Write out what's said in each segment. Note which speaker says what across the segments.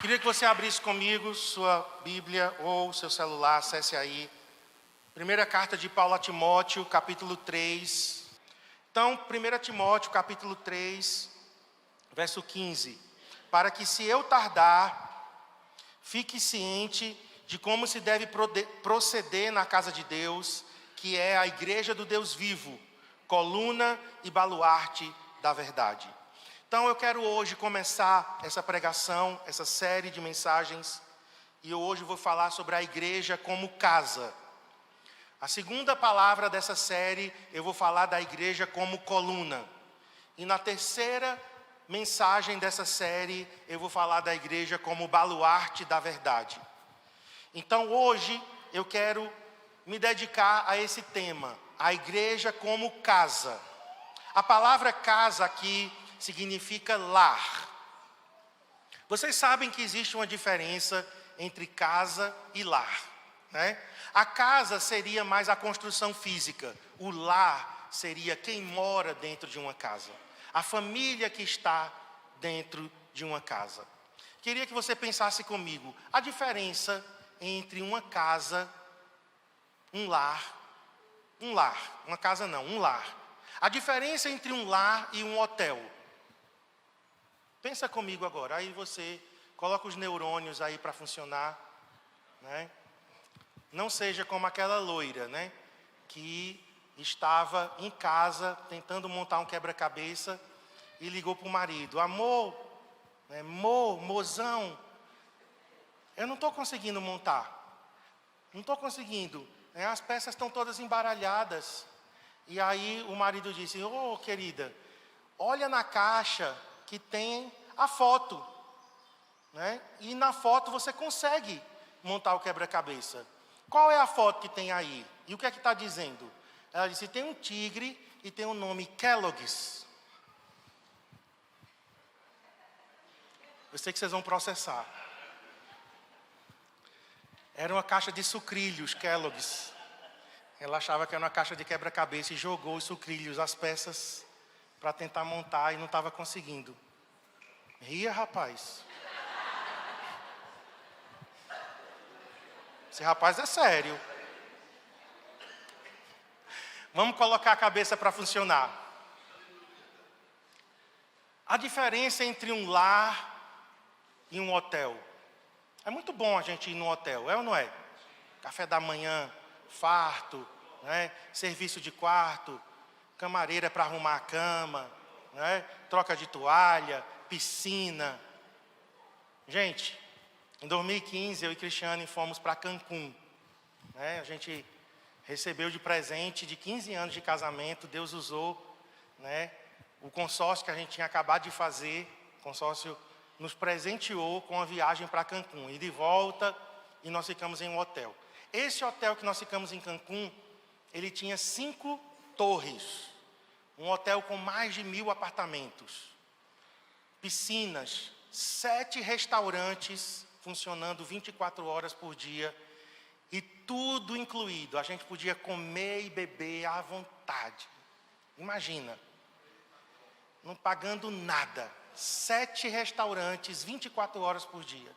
Speaker 1: Queria que você abrisse comigo sua Bíblia ou seu celular, acesse aí. Primeira carta de Paulo a Timóteo, capítulo 3. Então, 1 Timóteo, capítulo 3, verso 15. Para que se eu tardar, fique ciente de como se deve proceder na casa de Deus, que é a igreja do Deus vivo, coluna e baluarte da verdade. Então eu quero hoje começar essa pregação, essa série de mensagens, e eu hoje vou falar sobre a igreja como casa. A segunda palavra dessa série, eu vou falar da igreja como coluna. E na terceira mensagem dessa série, eu vou falar da igreja como baluarte da verdade. Então hoje eu quero me dedicar a esse tema, a igreja como casa. A palavra casa aqui significa lar. Vocês sabem que existe uma diferença entre casa e lar, né? A casa seria mais a construção física, o lar seria quem mora dentro de uma casa, a família que está dentro de uma casa. Queria que você pensasse comigo, a diferença entre uma casa, um lar, uma casa não, um lar. A diferença entre um lar e um hotel. Pensa comigo agora, aí você coloca os neurônios aí para funcionar, né? Não seja como aquela loira, né? Que estava em casa tentando montar um quebra-cabeça e ligou para o marido: amor, né? Mozão, eu não estou conseguindo montar, não estou conseguindo, né? As peças estão todas embaralhadas. E aí o marido disse: ô querida, olha na caixa que tem a foto, né? E na foto você consegue montar o quebra-cabeça. Qual é a foto que tem aí? E o que é que está dizendo? Ela disse: tem um tigre e tem o nome Kellogg's. Eu sei que vocês vão processar. Era uma caixa de sucrilhos Kellogg's. Ela achava que era uma caixa de quebra-cabeça e jogou os sucrilhos, as peças, para tentar montar e não estava conseguindo. Ria, rapaz. Esse rapaz é sério. Vamos colocar a cabeça para funcionar. A diferença entre um lar e um hotel. É muito bom a gente ir num hotel, é ou não é? Café da manhã, farto, né? Serviço de quarto, camareira para arrumar a cama, né? Troca de toalha, piscina. Gente, em 2015 eu e Cristiane fomos para Cancún, né? A gente recebeu de presente de 15 anos de casamento. Deus usou, né? O consórcio que a gente tinha acabado de fazer, o consórcio nos presenteou com a viagem para Cancún, e de volta, e nós ficamos em um hotel. Esse hotel que nós ficamos em Cancún, ele tinha 5 torres, um hotel com mais de 1.000 apartamentos, piscinas, 7 restaurantes funcionando 24 horas por dia, e tudo incluído. A gente podia comer e beber à vontade. Imagina, não pagando nada, 7 restaurantes 24 horas por dia.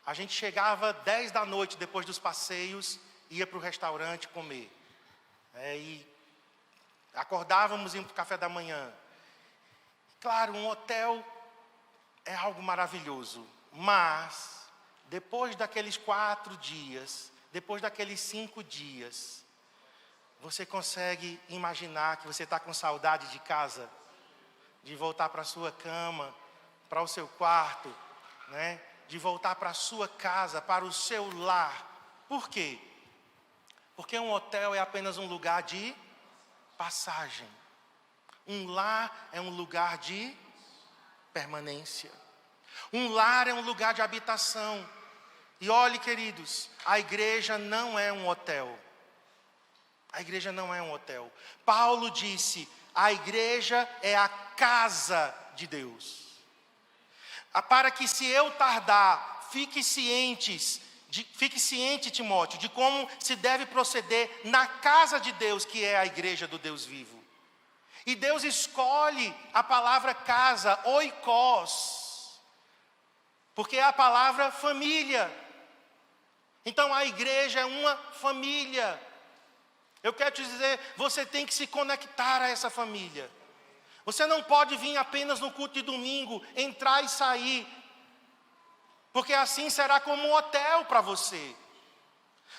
Speaker 1: A gente chegava 10 da noite depois dos passeios, ia para o restaurante comer. E acordávamos indo para o café da manhã. Claro, um hotel é algo maravilhoso, mas depois daqueles 4 dias, depois daqueles 5 dias, você consegue imaginar que você está com saudade de casa? De voltar para a sua cama, para o seu quarto, né? De voltar para a sua casa, para o seu lar. Por quê? Porque um hotel é apenas um lugar de passagem. Um lar é um lugar de permanência. Um lar é um lugar de habitação. E olhe, queridos, a igreja não é um hotel. A igreja não é um hotel. Paulo disse: a igreja é a casa de Deus. Para que se eu tardar, fique ciente, Timóteo, de como se deve proceder na casa de Deus, que é a igreja do Deus vivo. E Deus escolhe a palavra casa, oikos, Porque é a palavra família. Então a igreja é uma família. Eu quero te dizer, você tem que se conectar a essa família. Você não pode vir apenas no culto de domingo, entrar e sair. Porque assim será como um hotel para você.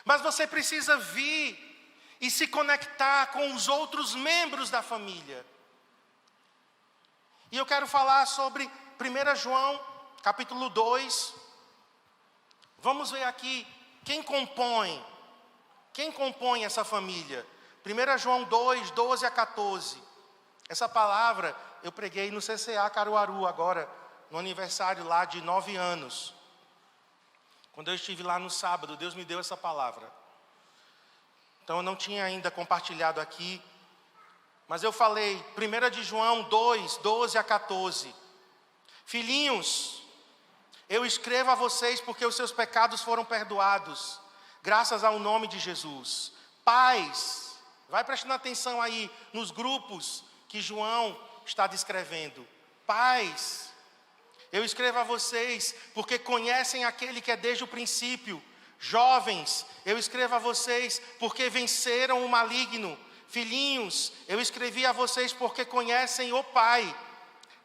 Speaker 1: Mas você precisa vir e se conectar com os outros membros da família. E eu quero falar sobre 1 João, capítulo 2. Vamos ver aqui quem compõe essa família. 1 João 2, 12 a 14. Essa palavra eu preguei no CCA Caruaru agora, no aniversário lá de 9 anos. Quando eu estive lá no sábado, Deus me deu essa palavra. Então eu não tinha ainda compartilhado aqui, mas eu falei, 1 de João 2, 12 a 14. Filhinhos, eu escrevo a vocês porque os seus pecados foram perdoados, graças ao nome de Jesus. Pais, vai prestando atenção aí nos grupos que João está descrevendo. Pais, eu escrevo a vocês porque conhecem aquele que é desde o princípio. Jovens, eu escrevo a vocês porque venceram o maligno. Filhinhos, eu escrevi a vocês porque conhecem o Pai.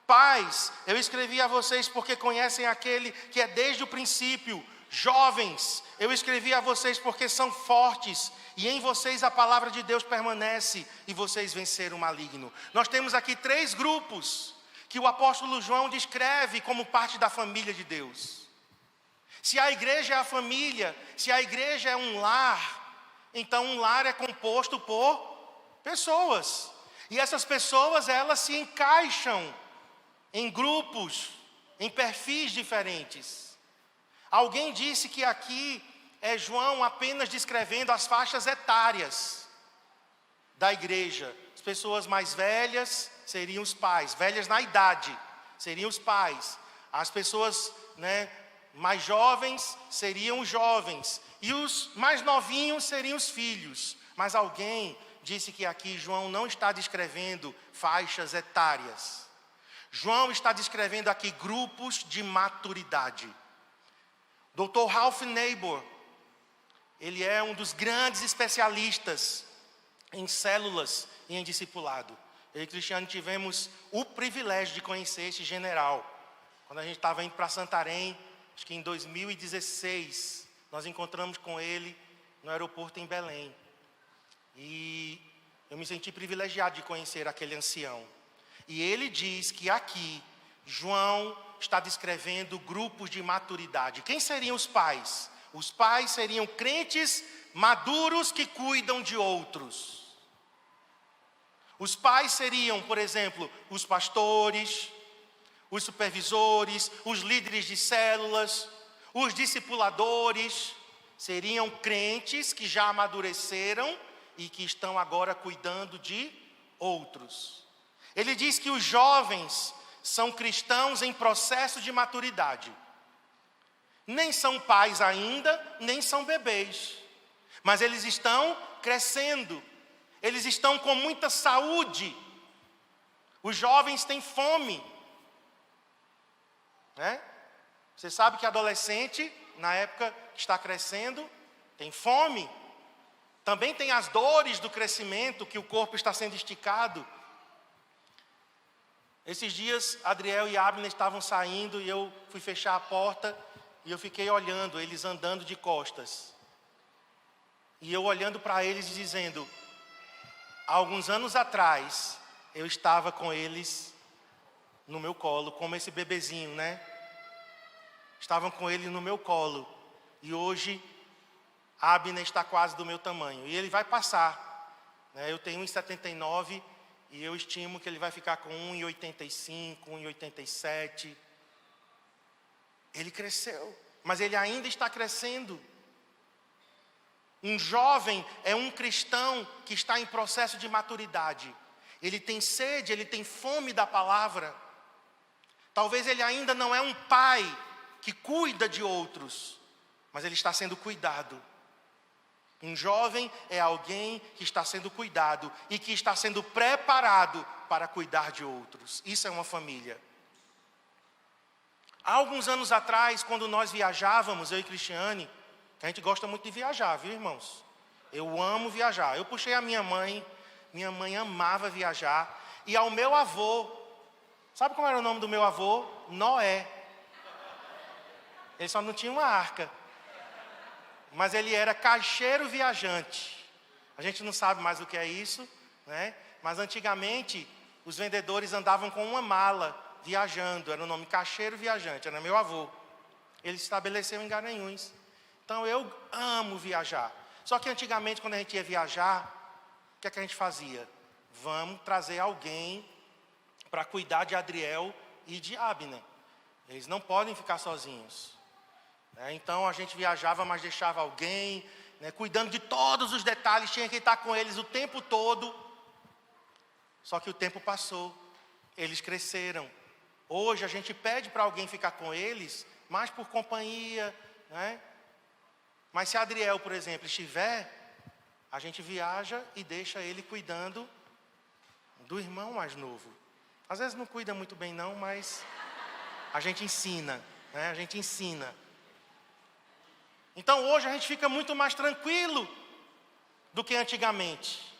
Speaker 1: Pais, eu escrevi a vocês porque conhecem aquele que é desde o princípio. Jovens, eu escrevi a vocês porque são fortes e em vocês a palavra de Deus permanece e vocês venceram o maligno. Nós temos aqui 3 grupos que o apóstolo João descreve como parte da família de Deus. Se a igreja é a família, se a igreja é um lar, então um lar é composto por pessoas. E essas pessoas, elas se encaixam em grupos, em perfis diferentes. Alguém disse que aqui é João apenas descrevendo as faixas etárias da igreja. As pessoas mais velhas seriam os pais, velhas na idade seriam os pais. As pessoas, mais jovens seriam os jovens, e os mais novinhos seriam os filhos. Mas alguém disse que aqui João não está descrevendo faixas etárias. João está descrevendo aqui grupos de maturidade. Dr. Ralph Neighbor, ele é um dos grandes especialistas em células e em discipulado. Eu e Cristiano tivemos o privilégio de conhecer esse general. Quando a gente estava indo para Santarém, acho que em 2016, nós encontramos com ele no aeroporto em Belém. E eu me senti privilegiado de conhecer aquele ancião. E ele diz que aqui, João está descrevendo grupos de maturidade. Quem seriam os pais? Os pais seriam crentes maduros que cuidam de outros. Os pais seriam, por exemplo, os pastores, os supervisores, os líderes de células, os discipuladores. Seriam crentes que já amadureceram e que estão agora cuidando de outros. Ele diz que os jovens são cristãos em processo de maturidade. Nem são pais ainda, nem são bebês. Mas eles estão crescendo. Eles estão com muita saúde. Os jovens têm fome. Você sabe que adolescente, na época que está crescendo, tem fome. Também tem as dores do crescimento, que o corpo está sendo esticado. Esses dias, Adriel e Abner estavam saindo e eu fui fechar a porta e eu fiquei olhando eles andando de costas. E eu olhando para eles e dizendo, há alguns anos atrás, eu estava com eles no meu colo, como esse bebezinho, Estavam com ele no meu colo. E hoje, Abner está quase do meu tamanho. E ele vai passar. Eu tenho 1,79 e eu estimo que ele vai ficar com 1,85, 1,87. Ele cresceu, mas ele ainda está crescendo. Um jovem é um cristão que está em processo de maturidade. Ele tem sede, ele tem fome da palavra. Talvez ele ainda não é um pai que cuida de outros, mas ele está sendo cuidado. Um jovem é alguém que está sendo cuidado e que está sendo preparado para cuidar de outros. Isso é uma família. Há alguns anos atrás, quando nós viajávamos, eu e Cristiane, que a gente gosta muito de viajar, viu, irmãos? Eu amo viajar. Eu puxei a minha mãe amava viajar. E ao meu avô, sabe como era o nome do meu avô? Noé. Ele só não tinha uma arca. Mas ele era caixeiro viajante. A gente não sabe mais o que é isso, né? Mas antigamente, os vendedores andavam com uma mala, viajando. Era o nome caixeiro viajante, era meu avô. Ele se estabeleceu em Garanhuns. Então eu amo viajar. Só que antigamente, quando a gente ia viajar, o que é que a gente fazia? Vamos trazer alguém para cuidar de Adriel e de Abner. Eles não podem ficar sozinhos. Então a gente viajava, mas deixava alguém, cuidando de todos os detalhes, tinha que estar com eles o tempo todo. Só que o tempo passou, eles cresceram. Hoje a gente pede para alguém ficar com eles, mais por companhia, né? Mas se Adriel, por exemplo, estiver, a gente viaja e deixa ele cuidando do irmão mais novo. Às vezes não cuida muito bem não, mas a gente ensina, né? A gente ensina. Então hoje a gente fica muito mais tranquilo do que antigamente.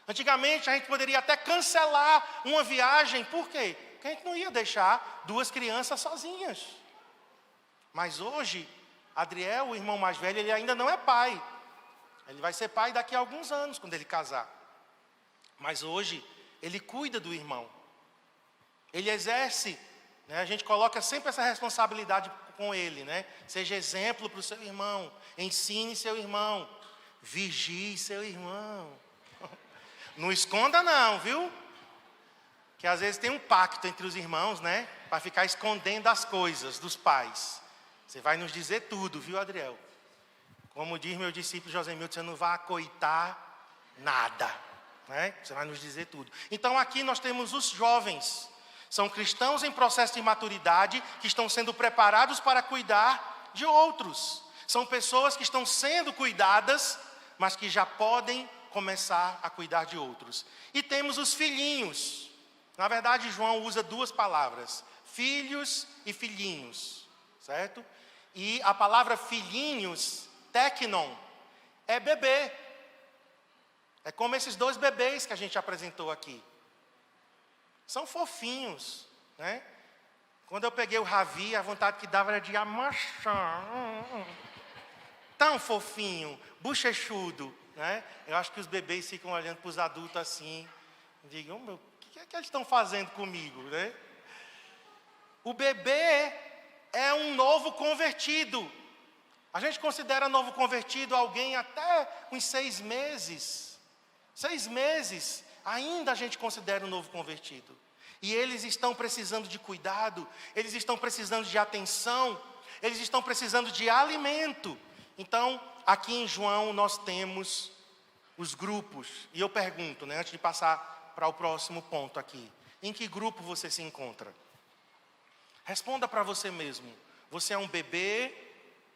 Speaker 1: Antigamente a gente poderia até cancelar uma viagem, por quê? Porque a gente não ia deixar duas crianças sozinhas. Mas hoje, Adriel, o irmão mais velho, ele ainda não é pai. Ele vai ser pai daqui a alguns anos, quando ele casar. Mas hoje, ele cuida do irmão. Ele exerce, a gente coloca sempre essa responsabilidade com ele, Seja exemplo para o seu irmão, ensine seu irmão, vigie seu irmão. Não esconda não, viu? Que às vezes tem um pacto entre os irmãos, para ficar escondendo as coisas dos pais. Você vai nos dizer tudo, viu, Adriel? Como diz meu discípulo Josemilton, você não vai acoitar nada, Você vai nos dizer tudo. Então aqui nós temos os jovens. São cristãos em processo de maturidade que estão sendo preparados para cuidar de outros. São pessoas que estão sendo cuidadas, mas que já podem começar a cuidar de outros. E temos os filhinhos. Na verdade, João usa duas palavras, filhos e filhinhos, certo? E a palavra filhinhos, teknon, é bebê. É como esses dois bebês que a gente apresentou aqui. São fofinhos, Quando eu peguei o Ravi, a vontade que dava era de amassar. Tão fofinho, bochechudo, Eu acho que os bebês ficam olhando para os adultos assim, e digam, o que é que eles estão fazendo comigo, O bebê é um novo convertido. A gente considera novo convertido alguém até uns 6 meses. 6 meses, ainda a gente considera um novo convertido. E eles estão precisando de cuidado, eles estão precisando de atenção, eles estão precisando de alimento. Então, aqui em João nós temos os grupos. E eu pergunto, antes de passar para o próximo ponto aqui, em que grupo você se encontra? Responda para você mesmo. Você é um bebê,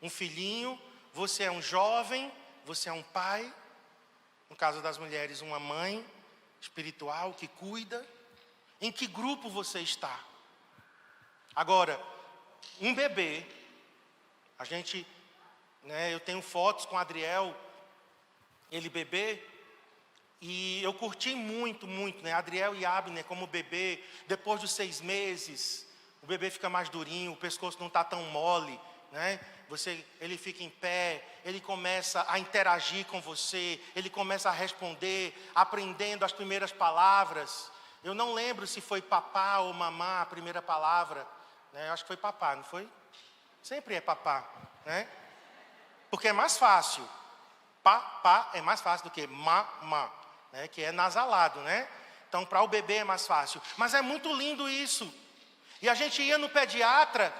Speaker 1: um filhinho, você é um jovem, você é um pai, no caso das mulheres, uma mãe espiritual que cuida. Em que grupo você está? Agora, um bebê, eu tenho fotos com Adriel, ele bebê, e eu curti muito, Adriel e Abner como bebê. Depois dos 6 meses, o bebê fica mais durinho, o pescoço não está tão mole, ele fica em pé, ele começa a interagir com você, ele começa a responder, aprendendo as primeiras palavras. Eu não lembro se foi papá ou mamá a primeira palavra, Eu acho que foi papá, não foi? Sempre é papá, Porque é mais fácil. Pá é mais fácil do que mamá, que é nasalado, Então, para o bebê é mais fácil. Mas é muito lindo isso. E a gente ia no pediatra,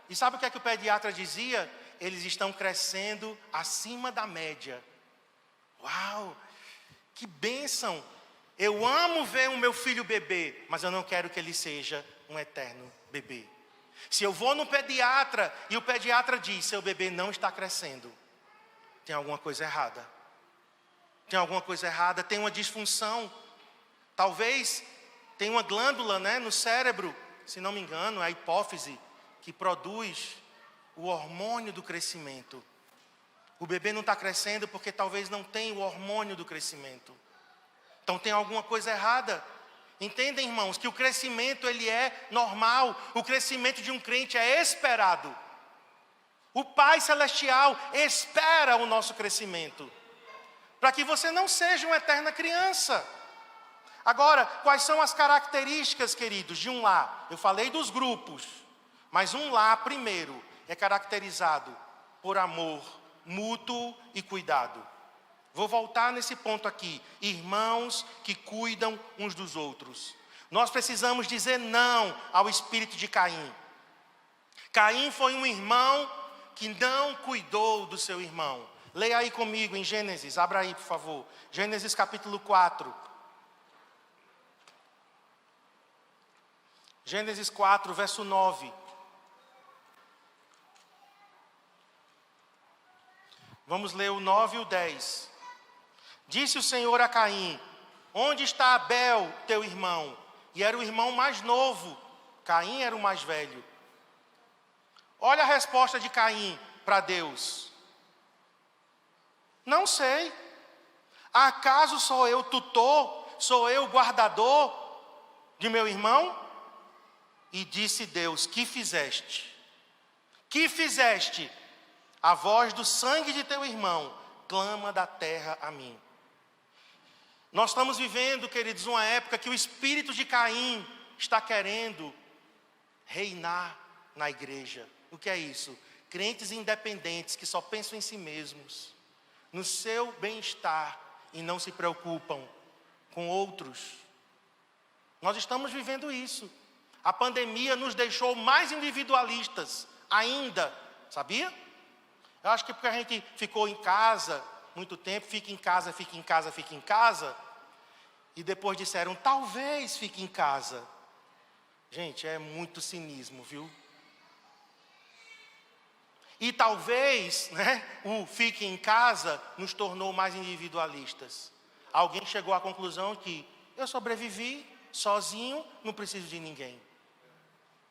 Speaker 1: e sabe o que é que o pediatra dizia? Eles estão crescendo acima da média. Uau, que bênção! Eu amo ver o meu filho bebê, mas eu não quero que ele seja um eterno bebê. Se eu vou no pediatra e o pediatra diz, seu bebê não está crescendo, tem alguma coisa errada. Tem alguma coisa errada, tem uma disfunção. Talvez tenha uma glândula, no cérebro, se não me engano, é a hipófise, que produz o hormônio do crescimento. O bebê não está crescendo porque talvez não tenha o hormônio do crescimento. Então tem alguma coisa errada. Entendem, irmãos, que o crescimento ele é normal. O crescimento de um crente é esperado. O Pai Celestial espera o nosso crescimento, para que você não seja uma eterna criança. Agora, quais são as características, queridos, de um lar? Eu falei dos grupos, mas um lar, primeiro, é caracterizado por amor mútuo e cuidado. Vou voltar nesse ponto aqui. Irmãos que cuidam uns dos outros. Nós precisamos dizer não ao espírito de Caim. Caim foi um irmão que não cuidou do seu irmão. Leia aí comigo em Gênesis, abra aí por favor. Gênesis capítulo 4. Gênesis 4, verso 9. Vamos ler o 9 e o 10. Disse o Senhor a Caim: onde está Abel, teu irmão? E era o irmão mais novo. Caim era o mais velho. Olha a resposta de Caim para Deus. Não sei. Acaso sou eu tutor? Sou eu guardador de meu irmão? E disse Deus: que fizeste? Que fizeste? A voz do sangue de teu irmão clama da terra a mim. Nós estamos vivendo, queridos, uma época que o espírito de Caim está querendo reinar na igreja. O que é isso? Crentes independentes que só pensam em si mesmos, no seu bem-estar e não se preocupam com outros. Nós estamos vivendo isso. A pandemia nos deixou mais individualistas ainda, sabia? Eu acho que porque a gente ficou em casa muito tempo, fica em casa, fica em casa, fica em casa, e depois disseram, talvez fique em casa. Gente, é muito cinismo, viu? E talvez, o fique em casa nos tornou mais individualistas. Alguém chegou à conclusão que eu sobrevivi sozinho, não preciso de ninguém.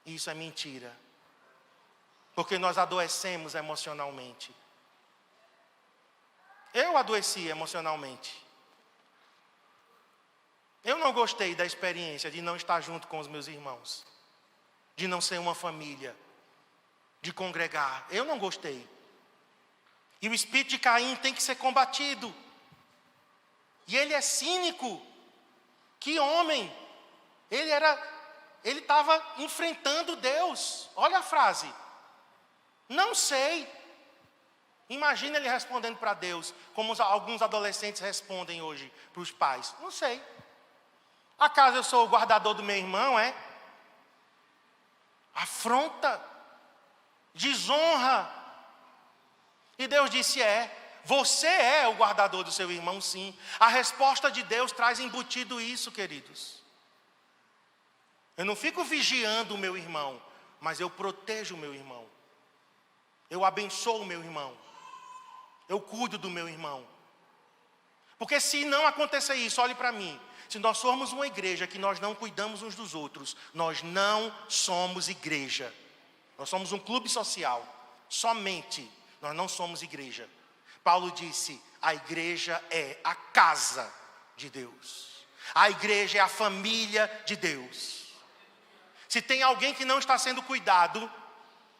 Speaker 1: E isso é mentira. Porque nós adoecemos emocionalmente. Eu adoeci emocionalmente. Eu não gostei da experiência de não estar junto com os meus irmãos, de não ser uma família, de congregar. Eu não gostei. E o espírito de Caim tem que ser combatido. E ele é cínico. Que homem! Ele estava enfrentando Deus. Olha a frase. Não sei. Imagina ele respondendo para Deus, como alguns adolescentes respondem hoje para os pais. Não sei. Acaso eu sou o guardador do meu irmão, é? Afronta. Desonra. E Deus disse, você é o guardador do seu irmão, sim. A resposta de Deus traz embutido isso, queridos. Eu não fico vigiando o meu irmão, mas eu protejo o meu irmão. Eu abençoo o meu irmão. Eu cuido do meu irmão. Porque se não acontecer isso, olhe para mim. Se nós formos uma igreja que nós não cuidamos uns dos outros, nós não somos igreja. Nós somos um clube social. Somente. Nós não somos igreja. Paulo disse, a igreja é a casa de Deus. A igreja é a família de Deus. Se tem alguém que não está sendo cuidado,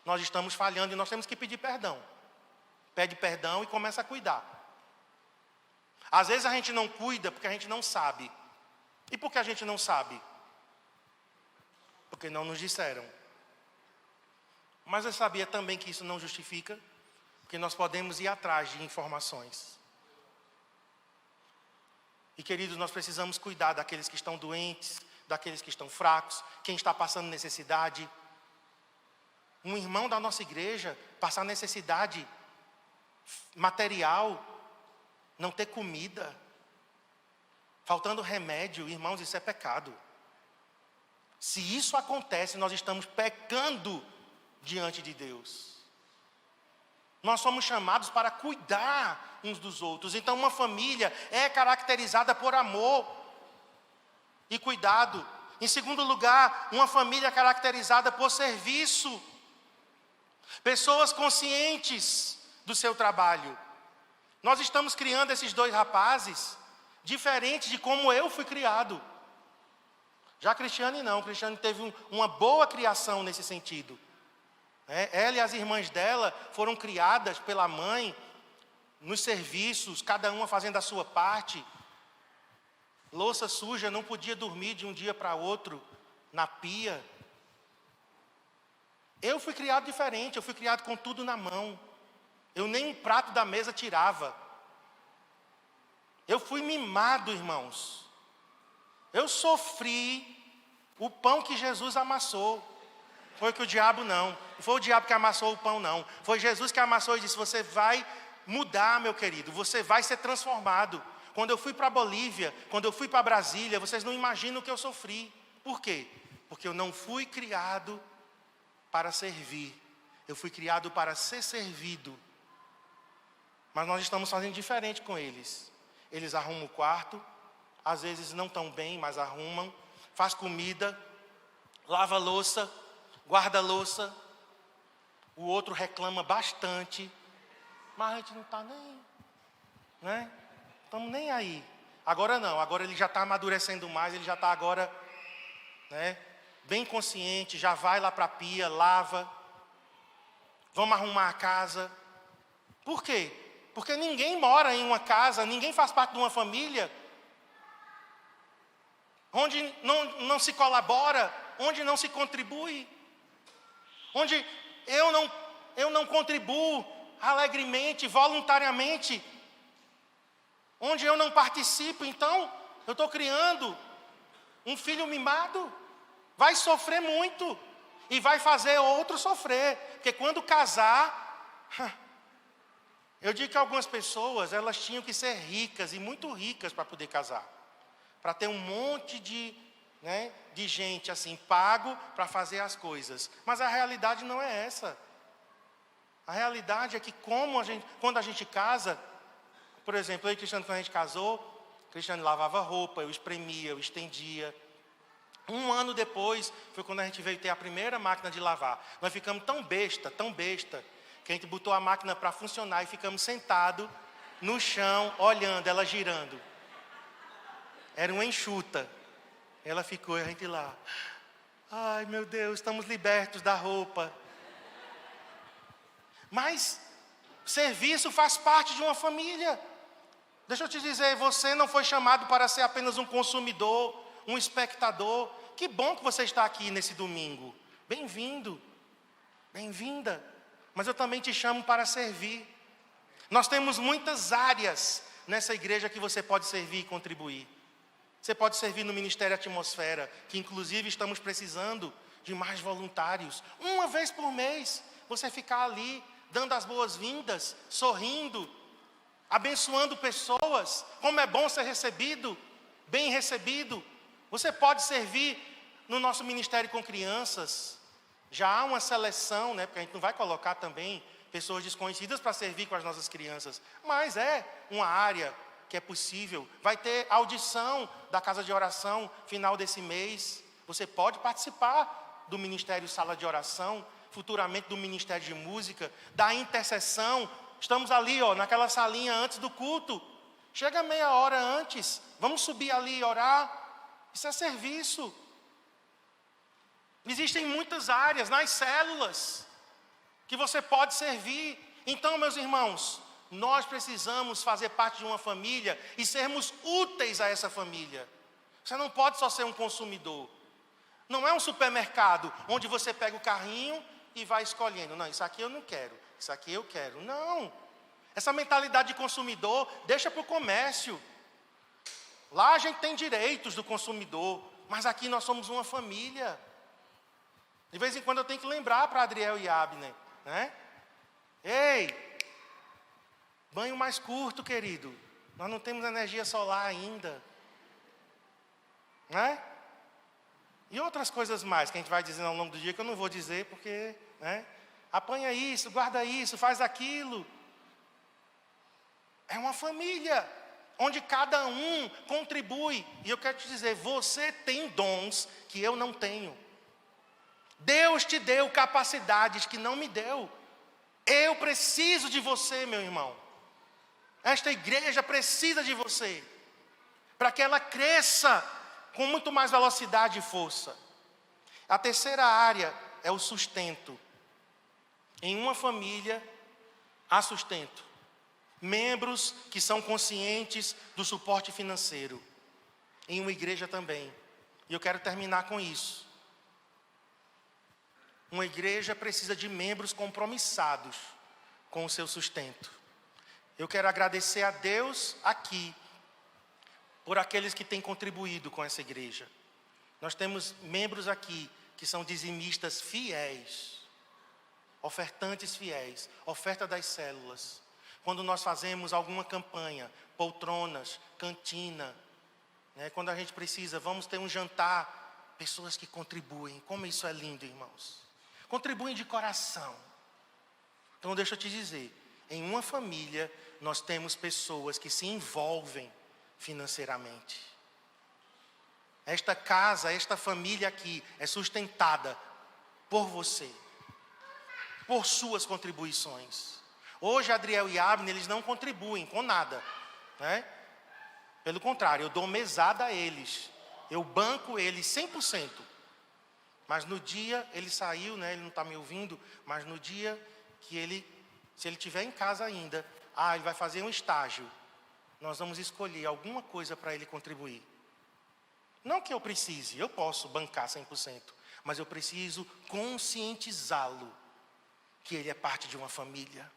Speaker 1: nós estamos falhando e nós temos que pedir perdão. Pede perdão e começa a cuidar. Às vezes a gente não cuida porque a gente não sabe. E por que a gente não sabe? Porque não nos disseram. Mas eu sabia também que isso não justifica, porque nós podemos ir atrás de informações. E queridos, nós precisamos cuidar daqueles que estão doentes, daqueles que estão fracos, quem está passando necessidade. Um irmão da nossa igreja passar necessidade material, não ter comida, faltando remédio, irmãos, isso é pecado. Se isso acontece, nós estamos pecando diante de Deus. Nós somos chamados para cuidar uns dos outros. Então uma família é caracterizada por amor e cuidado. Em segundo lugar, uma família é caracterizada por serviço. Pessoas conscientes do seu trabalho. Nós estamos criando esses dois rapazes diferentes de como eu fui criado. Já Cristiane não, Cristiane teve uma boa criação nesse sentido. Ela e as irmãs dela foram criadas pela mãe nos serviços, cada uma fazendo a sua parte. Louça suja, não podia dormir de um dia para outro na pia. Eu fui criado diferente, eu fui criado com tudo na mão. Eu nem um prato da mesa tirava. Eu fui mimado, irmãos. Eu sofri o pão que Jesus amassou. Foi que o diabo não. Não foi o diabo que amassou o pão, não. Foi Jesus que amassou e disse: você vai mudar, meu querido. Você vai ser transformado. Quando eu fui para a Bolívia, quando eu fui para Brasília, vocês não imaginam o que eu sofri. Por quê? Porque eu não fui criado para servir. Eu fui criado para ser servido. Mas nós estamos fazendo diferente com eles. Eles arrumam o quarto, às vezes não tão bem, mas arrumam. Faz comida, lava louça, guarda louça. O outro reclama bastante. Mas a gente não está nem, né? Estamos nem aí. Agora não, agora ele já está amadurecendo mais, ele já está agora, né, bem consciente, já vai lá para a pia, lava. Vamos arrumar a casa. Por quê? Porque ninguém mora em uma casa, ninguém faz parte de uma família onde não se colabora, onde não se contribui, onde eu não contribuo alegremente, voluntariamente, onde eu não participo. Então eu estou criando um filho mimado, vai sofrer muito e vai fazer outro sofrer, porque quando casar, eu digo que algumas pessoas, elas tinham que ser ricas e muito ricas para poder casar, para ter um monte de gente assim, pago para fazer as coisas. Mas a realidade não é essa. A realidade é que quando a gente casa, por exemplo, eu e Cristiano, quando a gente casou, Cristiano lavava roupa, eu espremia, eu estendia. Um ano depois, foi quando a gente veio ter a primeira máquina de lavar. Nós ficamos tão besta, que a gente botou a máquina para funcionar e ficamos sentados no chão, olhando ela girando. Era uma enxuta. Ela ficou e a gente lá. Ai, meu Deus, estamos libertos da roupa. Mas serviço faz parte de uma família. Deixa eu te dizer, você não foi chamado para ser apenas um consumidor, um espectador. Que bom que você está aqui nesse domingo. Bem-vindo, bem-vinda. Mas eu também te chamo para servir. Nós temos muitas áreas nessa igreja que você pode servir e contribuir. Você pode servir no Ministério Atmosfera, que inclusive estamos precisando de mais voluntários. Uma vez por mês, você ficar ali, dando as boas-vindas, sorrindo, abençoando pessoas. Como é bom ser recebido, bem recebido. Você pode servir no nosso ministério com crianças. Já há uma seleção, porque a gente não vai colocar também pessoas desconhecidas para servir com as nossas crianças. Mas é uma área que é possível. Vai ter audição da casa de oração final desse mês. Você pode participar do Ministério Sala de Oração, futuramente do Ministério de Música, da intercessão. Estamos ali, naquela salinha antes do culto. Chega meia hora antes, vamos subir ali e orar. Isso é serviço. Existem muitas áreas nas células que você pode servir. Então, meus irmãos, nós precisamos fazer parte de uma família e sermos úteis a essa família. Você não pode só ser um consumidor. Não é um supermercado onde você pega o carrinho e vai escolhendo. Não, isso aqui eu não quero, isso aqui eu quero. Não. Essa mentalidade de consumidor deixa para o comércio. Lá a gente tem direitos do consumidor, mas aqui nós somos uma família. De vez em quando eu tenho que lembrar para Adriel e Abner, Ei, banho mais curto, querido. Nós não temos energia solar ainda. E outras coisas mais que a gente vai dizendo ao longo do dia, que eu não vou dizer porque, apanha isso, guarda isso, faz aquilo. É uma família, onde cada um contribui. E eu quero te dizer, você tem dons que eu não tenho. Deus te deu capacidades que não me deu. Eu preciso de você, meu irmão. Esta igreja precisa de você, para que ela cresça com muito mais velocidade e força. A terceira área é o sustento. Em uma família, há sustento. Membros que são conscientes do suporte financeiro. Em uma igreja também. E eu quero terminar com isso. Uma igreja precisa de membros compromissados com o seu sustento. Eu quero agradecer a Deus aqui, por aqueles que têm contribuído com essa igreja. Nós temos membros aqui que são dizimistas fiéis, ofertantes fiéis, oferta das células. Quando nós fazemos alguma campanha, poltronas, cantina, né, quando a gente precisa, vamos ter um jantar, pessoas que contribuem. Como isso é lindo, irmãos. Contribuem de coração. Então deixa eu te dizer, em uma família nós temos pessoas que se envolvem financeiramente. Esta casa, esta família aqui é sustentada por você, por suas contribuições. Hoje Adriel e Abner, eles não contribuem com nada, né? Pelo contrário, eu dou mesada a eles, eu banco eles 100%. Mas no dia, ele saiu, né? Ele não está me ouvindo, mas no dia que se ele estiver em casa ainda, ele vai fazer um estágio, nós vamos escolher alguma coisa para ele contribuir. Não que eu precise, eu posso bancar 100%, mas eu preciso conscientizá-lo que ele é parte de uma família,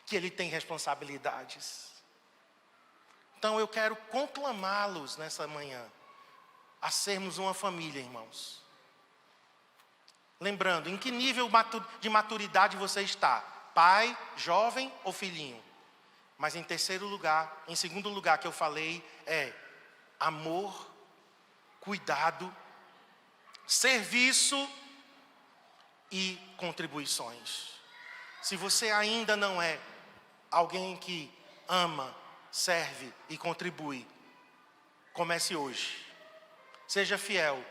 Speaker 1: que ele tem responsabilidades. Então eu quero conclamá-los nessa manhã a sermos uma família, irmãos. Lembrando, em que nível de maturidade você está? Pai, jovem ou filhinho? Mas em segundo lugar que eu falei é amor, cuidado, serviço e contribuições. Se você ainda não é alguém que ama, serve e contribui, comece hoje. Seja fiel.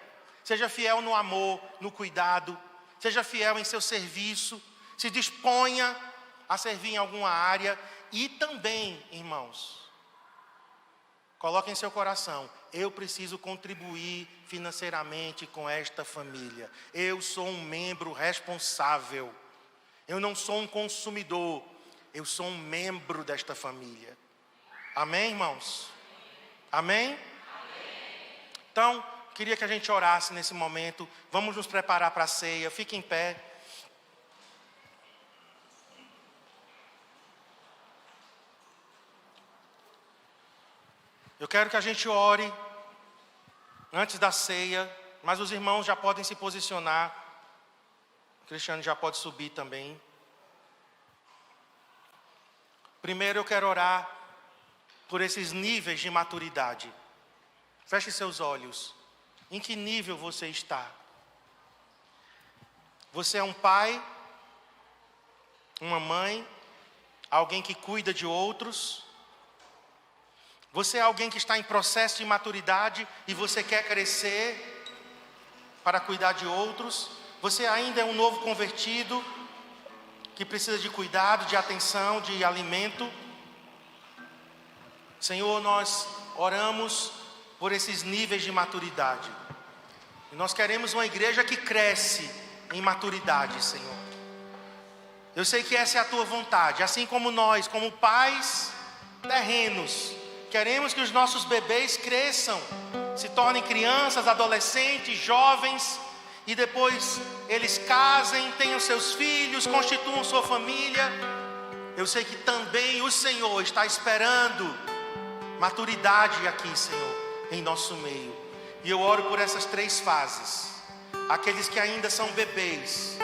Speaker 1: Seja fiel no amor, no cuidado. Seja fiel em seu serviço. Se disponha a servir em alguma área. E também, irmãos, coloque em seu coração, eu preciso contribuir financeiramente com esta família. Eu sou um membro responsável. Eu não sou um consumidor. Eu sou um membro desta família. Amém, irmãos? Amém? Então, queria que a gente orasse nesse momento. Vamos nos preparar para a ceia. Fique em pé. Eu quero que a gente ore antes da ceia, mas os irmãos já podem se posicionar. O Cristiano já pode subir também. Primeiro eu quero orar por esses níveis de maturidade. Feche seus olhos. Em que nível você está? Você é um pai, uma mãe, alguém que cuida de outros? Você é alguém que está em processo de maturidade e você quer crescer para cuidar de outros? Você ainda é um novo convertido que precisa de cuidado, de atenção, de alimento? Senhor, nós oramos por esses níveis de maturidade. E nós queremos uma igreja que cresce em maturidade, Senhor. Eu sei que essa é a tua vontade, assim como nós, como pais terrenos, queremos que os nossos bebês cresçam, se tornem crianças, adolescentes, jovens, e depois eles casem, tenham seus filhos, constituam sua família. Eu sei que também o Senhor está esperando maturidade aqui, Senhor, em nosso meio. E eu oro por essas 3 fases. Aqueles que ainda são bebês,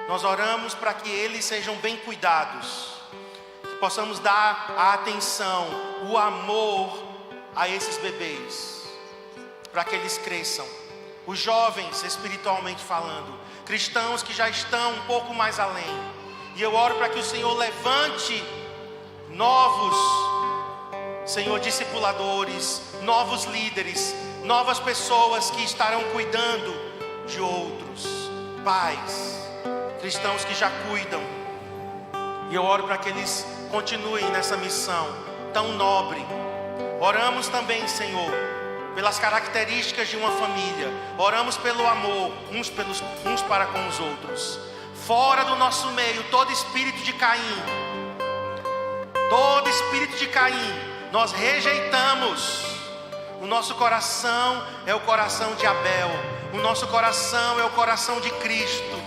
Speaker 1: nós oramos para que eles sejam bem cuidados, que possamos dar a atenção, o amor a esses bebês, para que eles cresçam. Os jovens, espiritualmente falando, cristãos que já estão um pouco mais além. E eu oro para que o Senhor levante novos, Senhor, discipuladores, novos líderes, novas pessoas que estarão cuidando de outros. Pais, cristãos que já cuidam E eu oro para que eles continuem nessa missão tão nobre. Oramos também, Senhor, pelas características de uma família. Oramos pelo amor, uns para com os outros. Fora do nosso meio, todo espírito de Caim. Todo espírito de Caim, nós rejeitamos. O nosso coração é o coração de Abel. O nosso coração é o coração de Cristo,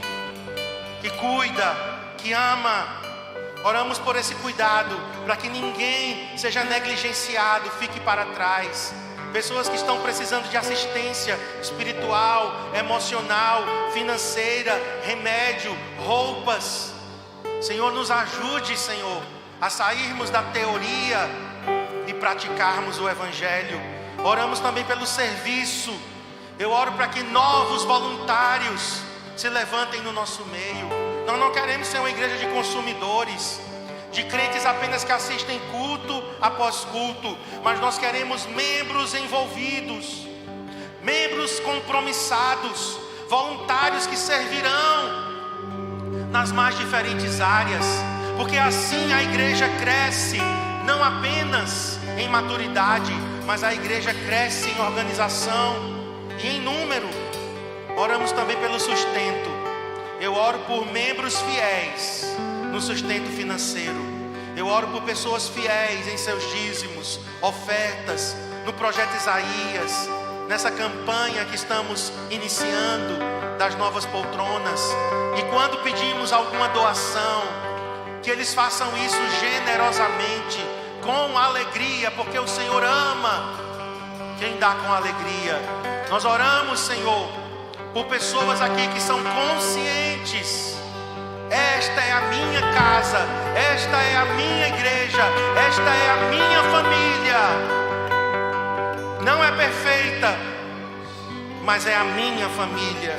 Speaker 1: que cuida, que ama. Oramos por esse cuidado, para que ninguém seja negligenciado, fique para trás. Pessoas que estão precisando de assistência espiritual, emocional, financeira, remédio, roupas. Senhor, nos ajude, Senhor, a sairmos da teoria e praticarmos o Evangelho. Oramos também pelo serviço. Eu oro para que novos voluntários se levantem no nosso meio. Nós não queremos ser uma igreja de consumidores, de crentes apenas que assistem culto após culto, mas nós queremos membros envolvidos, membros compromissados, voluntários que servirão nas mais diferentes áreas, porque assim a igreja cresce, não apenas em maturidade, mas a igreja cresce em organização e em número. Oramos também pelo sustento. Eu oro por membros fiéis no sustento financeiro. Eu oro por pessoas fiéis em seus dízimos, ofertas, no projeto Isaías, nessa campanha que estamos iniciando das novas poltronas. E quando pedimos alguma doação, que eles façam isso generosamente, com alegria, porque o Senhor ama quem dá com alegria. Nós oramos, Senhor, por pessoas aqui que são conscientes. Esta é a minha casa, esta é a minha igreja, esta é a minha família. Não é perfeita, mas é a minha família.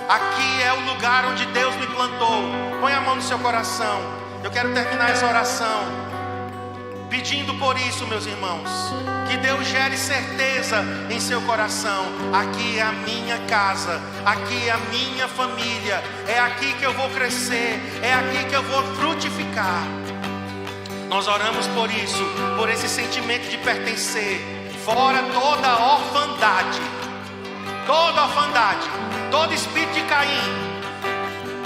Speaker 1: Aqui é o lugar onde Deus me plantou. Põe a mão no seu coração. Eu quero terminar essa oração pedindo por isso, meus irmãos, que Deus gere certeza em seu coração. Aqui é a minha casa, aqui é a minha família, é aqui que eu vou crescer, é aqui que eu vou frutificar. Nós oramos por isso, por esse sentimento de pertencer, fora toda orfandade, todo espírito de Caim,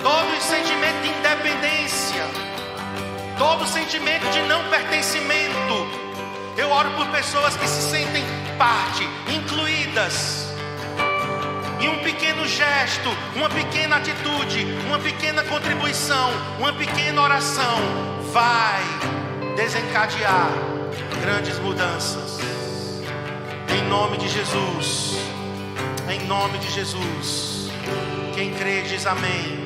Speaker 1: todo sentimento de independência, todo sentimento de não pertencimento. Eu oro por pessoas que se sentem parte, incluídas. E um pequeno gesto, uma pequena atitude, uma pequena contribuição, uma pequena oração vai desencadear grandes mudanças. Em nome de Jesus. Em nome de Jesus. Quem crê diz amém.